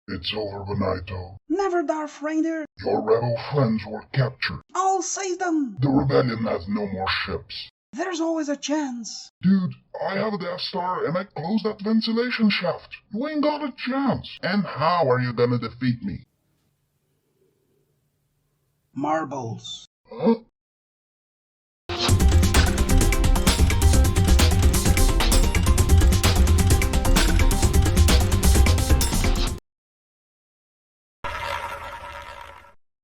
It's over, Benito. Never, Darth Reindeer. Your rebel friends were captured. I'll save them. The rebellion has no more ships. There's always a chance. Dude, I have a Death Star and I closed that ventilation shaft. You ain't got a chance. And how are you gonna defeat me? Marbles. Huh?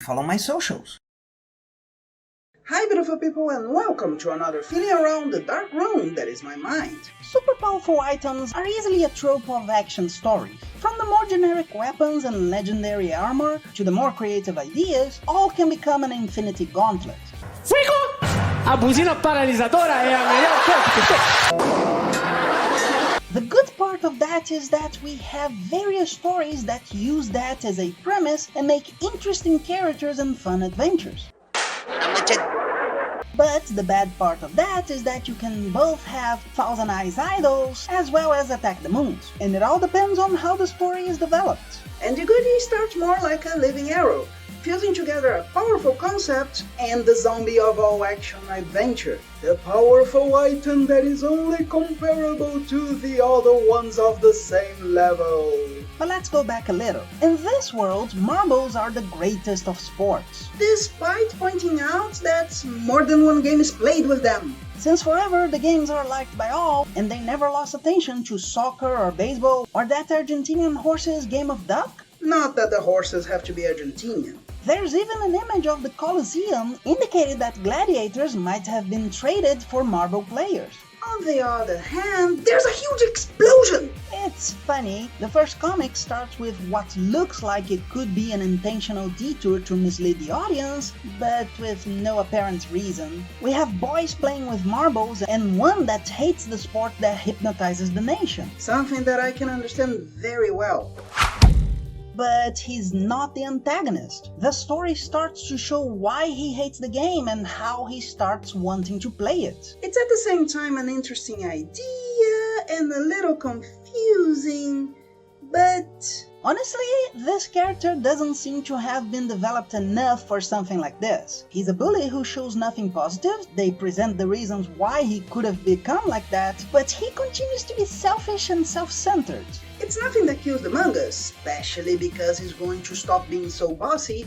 Follow my socials. Hi beautiful people and welcome to another feeling around the dark room that is my mind. Super powerful items are easily a trope of action stories. From the more generic weapons and legendary armor to the more creative ideas, all can become an infinity gauntlet. Fico! A buzina paralisadora é a melhor coisa que tem. The good part of that is that we have various stories that use that as a premise and make interesting characters and fun adventures. But the bad part of that is that you can both have Thousand Eyes idols as well as Attack the Moons, and it all depends on how the story is developed. And Digude starts more like a living arrow, fusing together a powerful concept and the zombie of all action adventure. The powerful item that is only comparable to the other ones of the same level. But let's go back a little. In this world, marbles are the greatest of sports, despite pointing out that more than one game is played with them. Since forever the games are liked by all, and they never lost attention to soccer or baseball, or that Argentinian horses game of duck. Not that the horses have to be Argentinian. There's even an image of the Colosseum indicating that gladiators might have been traded for marble players. On the other hand, there's a huge explosion! It's funny, the first comic starts with what looks like it could be an intentional detour to mislead the audience, but with no apparent reason. We have boys playing with marbles and one that hates the sport that hypnotizes the nation. Something that I can understand very well. But he's not the antagonist. The story starts to show why he hates the game and how he starts wanting to play it. It's at the same time an interesting idea and a little confusing, but honestly, this character doesn't seem to have been developed enough for something like this. He's a bully who shows nothing positive, they present the reasons why he could have become like that, but he continues to be selfish and self-centered. It's nothing that kills the manga, especially because he's going to stop being so bossy,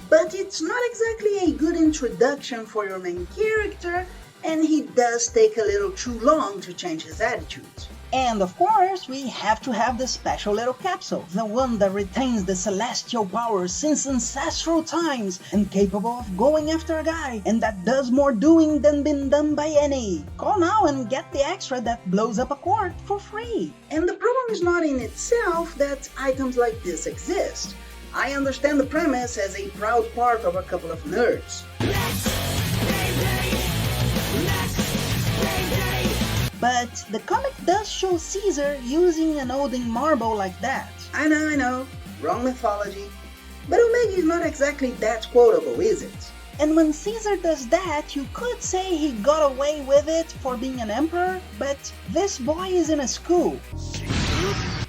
but it's not exactly a good introduction for your main character, and he does take a little too long to change his attitude. And of course, we have to have the special little capsule, the one that retains the celestial powers since ancestral times and capable of going after a guy, and that does more doing than been done by any. Call now and get the extra that blows up a court for free. And the problem is not in itself that items like this exist. I understand the premise as a proud part of a couple of nerds. But the comic does show Caesar using an Odin marble like that. I know, wrong mythology. But Omega is not exactly that quotable, is it? And when Caesar does that, you could say he got away with it for being an emperor, but this boy is in a school.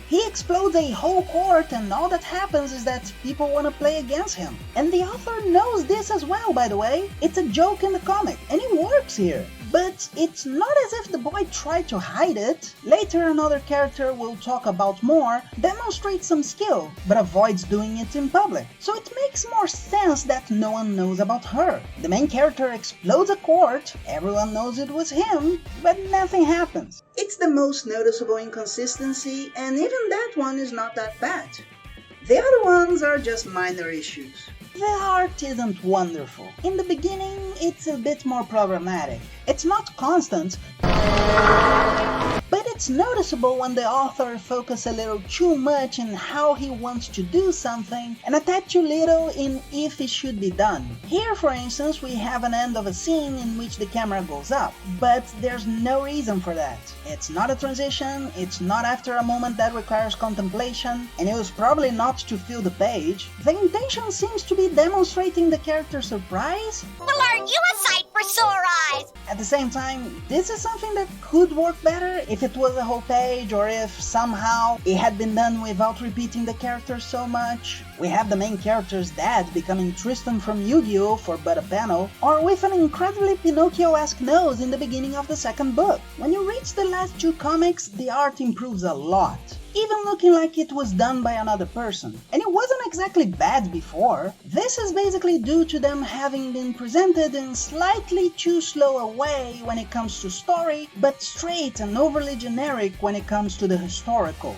He explodes a whole court and all that happens is that people want to play against him. And the author knows this as well, by the way. It's a joke in the comic, and it works here. But it's not as if the boy tried to hide it. Later another character we'll talk about more demonstrates some skill, but avoids doing it in public. So it makes more sense that no one knows about her. The main character explodes a court, everyone knows it was him, but nothing happens. It's the most noticeable inconsistency, and even that one is not that bad. The other ones are just minor issues. The art isn't wonderful. In the beginning, it's a bit more problematic. It's not constant, but it's noticeable when the author focuses a little too much in how he wants to do something and attach too little in if it should be done. Here, for instance, we have an end of a scene in which the camera goes up, but there's no reason for that. It's not a transition, it's not after a moment that requires contemplation, and it was probably not to fill the page. The intention seems to be demonstrating the character's surprise. Well, are you a side super sore eyes! At the same time, this is something that could work better if it was a whole page or if somehow it had been done without repeating the characters so much. We have the main character's dad becoming Tristan from Yu-Gi-Oh! For but a panel, or with an incredibly Pinocchio-esque nose in the beginning of the second book. When you reach the last two comics, the art improves a lot, even looking like it was done by another person. And it wasn't exactly bad before. This is basically due to them having been presented in slightly too slow a way when it comes to story, but straight and overly generic when it comes to the historical.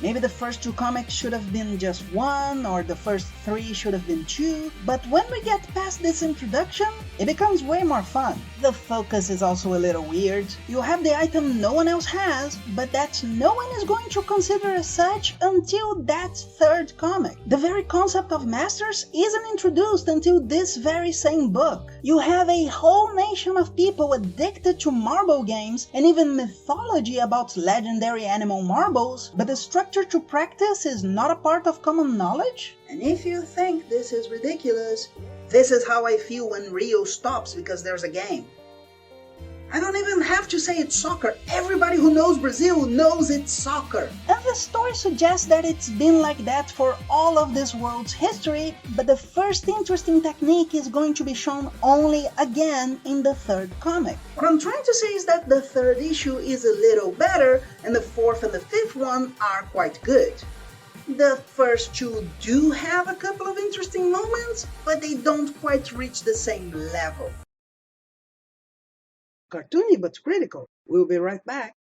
Maybe the first two comics should have been just one, or the first three should have been two, but when we get past this introduction, it becomes way more fun. The focus is also a little weird. You have the item no one else has, but that no one is going to consider as such until that third comic. The very concept of masters isn't introduced until this very same book. You have a whole nation of people addicted to marble games and even mythology about legendary animal marbles, but the structure to practice is not a part of common knowledge? And if you think this is ridiculous, this is how I feel when Rio stops because there's a game. I don't even have to say it's soccer. Everybody who knows Brazil knows it's soccer. And the story suggests that it's been like that for all of this world's history, but the first interesting technique is going to be shown only again in the third comic. What I'm trying to say is that the third issue is a little better, and the fourth and the fifth one are quite good. The first two do have a couple of interesting moments, but they don't quite reach the same level. Cartoony but critical. We'll be right back.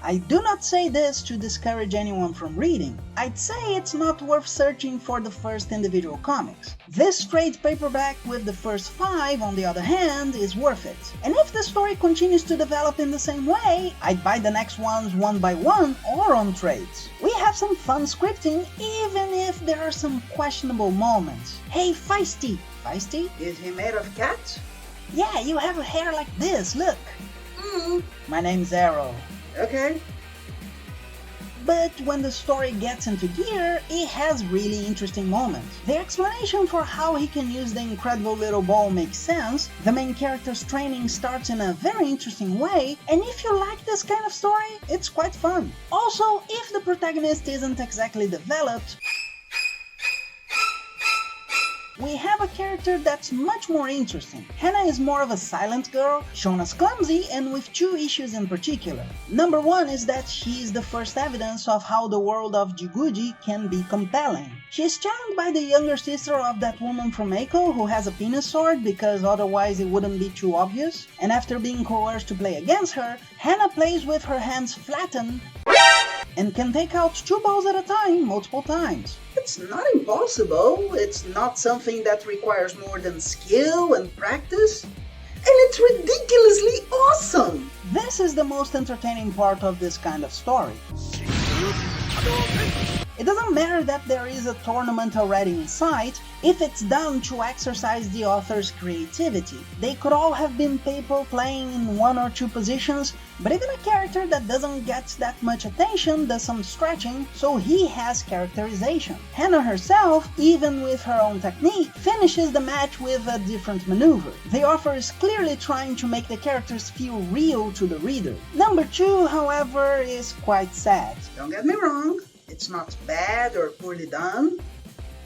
I do not say this to discourage anyone from reading. I'd say it's not worth searching for the first individual comics. This trade paperback with the first 5, on the other hand, is worth it. And if the story continues to develop in the same way, I'd buy the next ones one by one or on trades. We have some fun scripting, even if there are some questionable moments. Hey, Feisty! Feisty? Is he made of cat? Yeah, you have a hair like this, look. My name's Arrow. Okay. But when the story gets into gear, it has really interesting moments. The explanation for how he can use the incredible little ball makes sense, the main character's training starts in a very interesting way, and if you like this kind of story, it's quite fun. Also, if the protagonist isn't exactly developed, we have a character that's much more interesting. Hannah is more of a silent girl, shown as clumsy, and with two issues in particular. Number one is that she is the first evidence of how the world of Digude can be compelling. She is challenged by the younger sister of that woman from Mako who has a penis sword because otherwise it wouldn't be too obvious, and after being coerced to play against her, Hannah plays with her hands flattened and can take out 2 balls at a time, multiple times. It's not impossible, it's not something that requires more than skill and practice, and it's ridiculously awesome! This is the most entertaining part of this kind of story. It doesn't matter that there is a tournament already in sight if it's done to exercise the author's creativity. They could all have been people playing in 1 or 2 positions, but even a character that doesn't get that much attention does some stretching, so he has characterization. Hannah herself, even with her own technique, finishes the match with a different maneuver. The author is clearly trying to make the characters feel real to the reader. Number 2, however, is quite sad. Don't get me wrong. It's not bad or poorly done,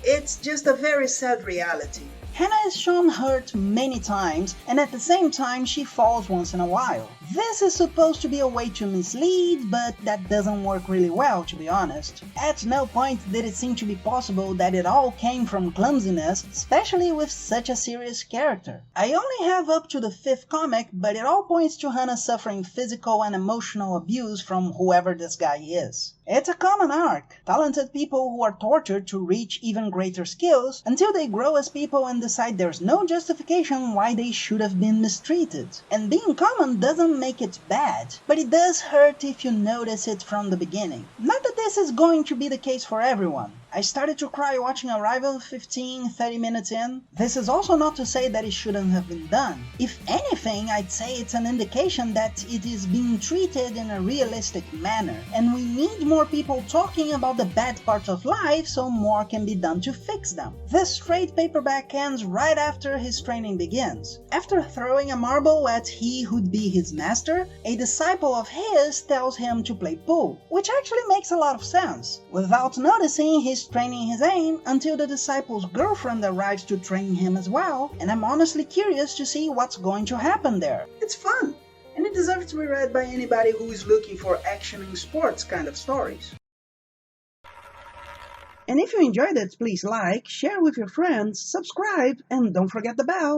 it's just a very sad reality. Hannah is shown hurt many times, and at the same time she falls once in a while. This is supposed to be a way to mislead, but that doesn't work really well, to be honest. At no point did it seem to be possible that it all came from clumsiness, especially with such a serious character. I only have up to the 5th comic, but it all points to Hannah suffering physical and emotional abuse from whoever this guy is. It's a common arc. Talented people who are tortured to reach even greater skills until they grow as people and decide there's no justification why they should have been mistreated. And being common doesn't make it bad, but it does hurt if you notice it from the beginning. Not that this is going to be the case for everyone. I started to cry watching Arrival 15-30 minutes in. This is also not to say that it shouldn't have been done. If anything, I'd say it's an indication that it is being treated in a realistic manner, and we need more people talking about the bad parts of life so more can be done to fix them. This trade paperback ends right after his training begins. After throwing a marble at he who'd be his master, a disciple of his tells him to play pool, which actually makes a lot of sense. Without noticing, he's training his aim until the disciple's girlfriend arrives to train him as well, and I'm honestly curious to see what's going to happen there. It's fun, and it deserves to be read by anybody who is looking for action in sports kind of stories. And if you enjoyed it, please like, share with your friends, subscribe, and don't forget the bell.